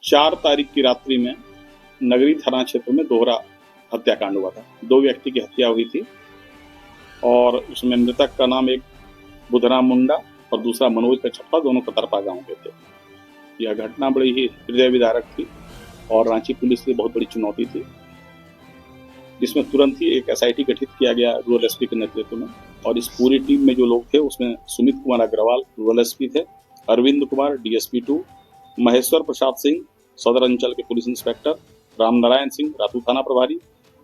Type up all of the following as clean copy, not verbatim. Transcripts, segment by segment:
4 तारीख की रात्रि में नगरी थाना क्षेत्र में दोहरा हत्याकांड हुआ था। 2 व्यक्ति की हत्या हुई थी और उसमें मृतक का नाम एक बुधराम मुंडा और दूसरा मनोज कच्छप्पा, दोनों कतरपा गांव के थे। यह घटना बड़ी ही हृदय विदारक थी और रांची पुलिस के लिए बहुत बड़ी चुनौती थी, जिसमें तुरंत ही एक SIT गठित किया गया रूरल SP के नेतृत्व में। और इस पूरी टीम में जो लोग थे उसमें सुमित कुमार अग्रवाल रूरल SP थे, अरविंद कुमार DSP-2, महेश्वर प्रसाद सिंह सदर अंचल के पुलिस इंस्पेक्टर, रामनारायण सिंह रातू थाना प्रभारी,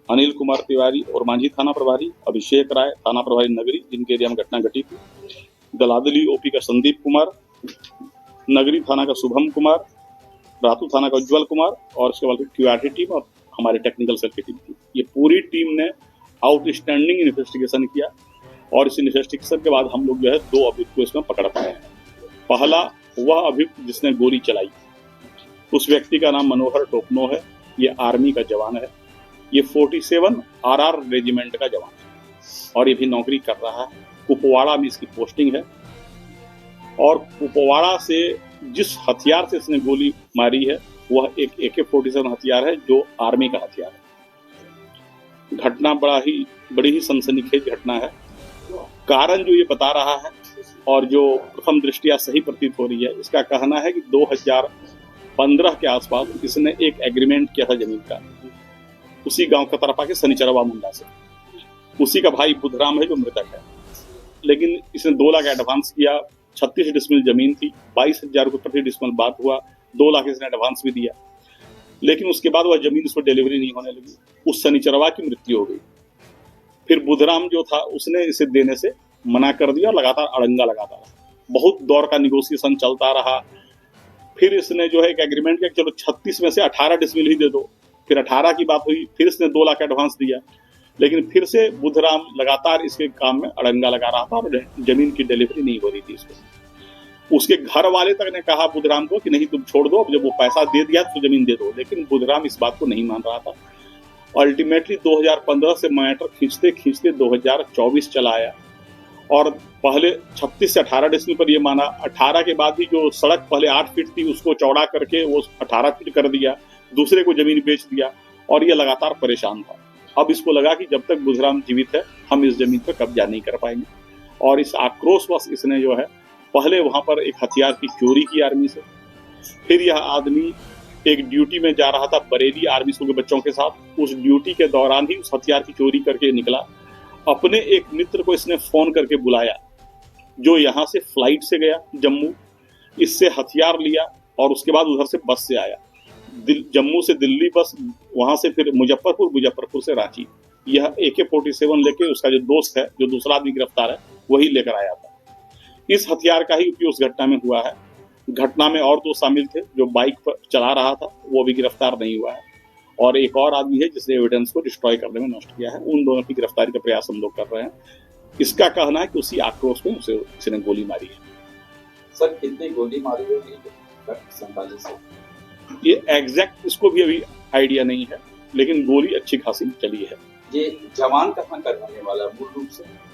अनिल कुमार तिवारी और मांझी थाना प्रभारी, अभिषेक राय थाना प्रभारी नगरी जिनके एरिया में घटना घटी थी, दलादली OP का संदीप कुमार, नगरी थाना का शुभम कुमार, रातू थाना का उज्जवल कुमार और उसके बाद QRT टीम और हमारे टेक्निकल सेल की टीम थी। ये पूरी टीम ने आउटस्टैंडिंग इन्वेस्टिगेशन किया और इस इन्वेस्टिगेशन के बाद हम लोग जो है 2 अभियुक्त को इसमें पकड़ पाए हैं। पहला वह अभियुक्त जिसने गोली चलाई, उस व्यक्ति का नाम मनोहर टोपनो है। ये आर्मी का जवान है। ये 47 RR रेजिमेंट का जवान है और ये भी नौकरी कर रहा है। कुपवाड़ा में इसकी पोस्टिंग है और कुपवाड़ा से जिस हथियार से इसने गोली मारी है वह एक AK-47 हथियार है जो आर्मी का हथियार है। घटना बड़ी ही सनसनीखेज घटना है। कारण जो ये बता रहा है और जो प्रथम दृष्टिया सही प्रतीत हो रही है, इसका कहना है कि 2015 के आसपास इसने एक एग्रीमेंट किया था जमीन का, उसी गांव कतरपा के शनिचरवा मुंडा से। उसी का भाई बुधराम है जो मृतक है, लेकिन इसने 2 लाख एडवांस किया। 36 डिसमिल जमीन थी, 22,000 रुपये प्रति डिसमिल बात हुआ, 2 लाख इसने एडवांस भी दिया, लेकिन उसके बाद वह जमीन उस पर डिलीवरी नहीं होने लगी। उस शनिचरवा की मृत्यु हो गई। फिर बुधराम जो था उसने इसे देने से मना कर दिया, लगातार अड़ंगा लगाता रहा। बहुत दौर का निगोशिएशन चलता रहा। फिर इसने जो है एक एग्रीमेंट किया, चलो 36 में से 18 डिसमिल ही दे दो। फिर 18 की बात हुई, फिर इसने 2 लाख एडवांस दिया, लेकिन फिर से बुधराम लगातार इसके काम में अड़ंगा लगा रहा था और जमीन की डिलीवरी नहीं हो रही थी इसको। उसके घर वाले तक ने कहा बुधराम को कि नहीं तुम छोड़ दो, अब जब वो पैसा दे दिया तो जमीन दे दो, लेकिन बुधराम इस बात को नहीं मान रहा था। अल्टीमेटली 2015 से मैटर खींचते खींचते 2024 चला आया और पहले 36 से 18 डिसमिल पर ये माना। 18 के बाद ही जो सड़क पहले 8 फीट थी उसको चौड़ा करके वो 18 फीट कर दिया, दूसरे को जमीन बेच दिया और ये लगातार परेशान था। अब इसको लगा कि जब तक बुधराम जीवित है हम इस जमीन पर कब्जा नहीं कर पाएंगे और इस आक्रोशवश इसने जो है पहले वहां पर एक हथियार की चोरी की आर्मी से। फिर यह आदमी एक ड्यूटी में जा रहा था बरेली आर्मी स्कूल के बच्चों के साथ। उस ड्यूटी के दौरान ही उस हथियार की चोरी करके निकला। अपने एक मित्र को इसने फोन करके बुलाया जो यहाँ से फ्लाइट से गया जम्मू, इससे हथियार लिया और उसके बाद उधर से बस से आया। जम्मू से दिल्ली बस, वहां से फिर मुजफ्फरपुर से रांची। यह AK-47 लेके उसका जो दोस्त है, जो दूसरा आदमी गिरफ्तार है, वही लेकर आया था। इस हथियार का ही उपयोग उस घटना में हुआ है। घटना में और 2 शामिल थे, जो बाइक पर चला रहा था वो भी गिरफ्तार नहीं हुआ है और एक और आदमी है जिसने एविडेंस को डिस्ट्रॉय करने में नष्ट किया है। उन दोनों की गिरफ्तारी का प्रयास हम लोग कर रहे हैं। इसका कहना है कि उसी आक्रोश में उसने गोली मारी है। सर कितनी गोली मारी होगी? 47 से ये एग्जैक्ट इसको भी अभी आइडिया नहीं है, लेकिन गोली अच्छी खासी चली है। ये जवान कहाँ का रहने वाला है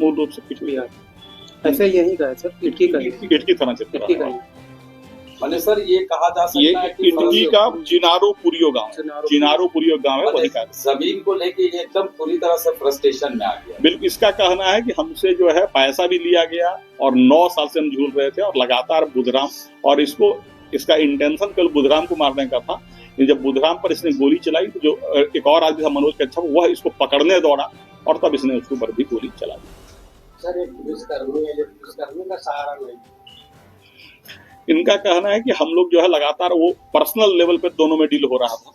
मूल रूप से पिछली है, ऐसे यही का है सर, इटकी थाना क्षेत्र का। मैंने सर ये कहा जा सकता है कि इटकी का चिनारोपुरियो गांव है, वही का। जमीन को लेके ये एकदम पूरी तरह से फ्रस्ट्रेशन में आ गया। बिल्कुल, इसका कहना है कि हमसे जो है पैसा भी लिया गया और 9 साल से हम झूल रहे थे और लगातार बुधराम, और इसका इंटेंशन कल बुधराम को मारने का था। जब बुधराम पर इसने गोली चलाई तो जो एक और आदमी था मनोज कच्छप, वह इसको पकड़ने दौड़ा और तब इसने उसके ऊपर भी गोली चला दी। सर एक पुलिसकर्मी का सहारा नहीं। इनका कहना है कि हम लोग जो है लगातार वो पर्सनल लेवल पे दोनों में डील हो रहा था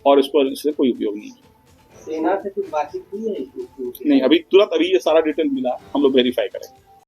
और इससे कोई उपयोग नहीं। सेना से कुछ बातचीत की है? नहीं, अभी तुरंत ये सारा डिटेल मिला, हम लोग वेरीफाई करेंगे।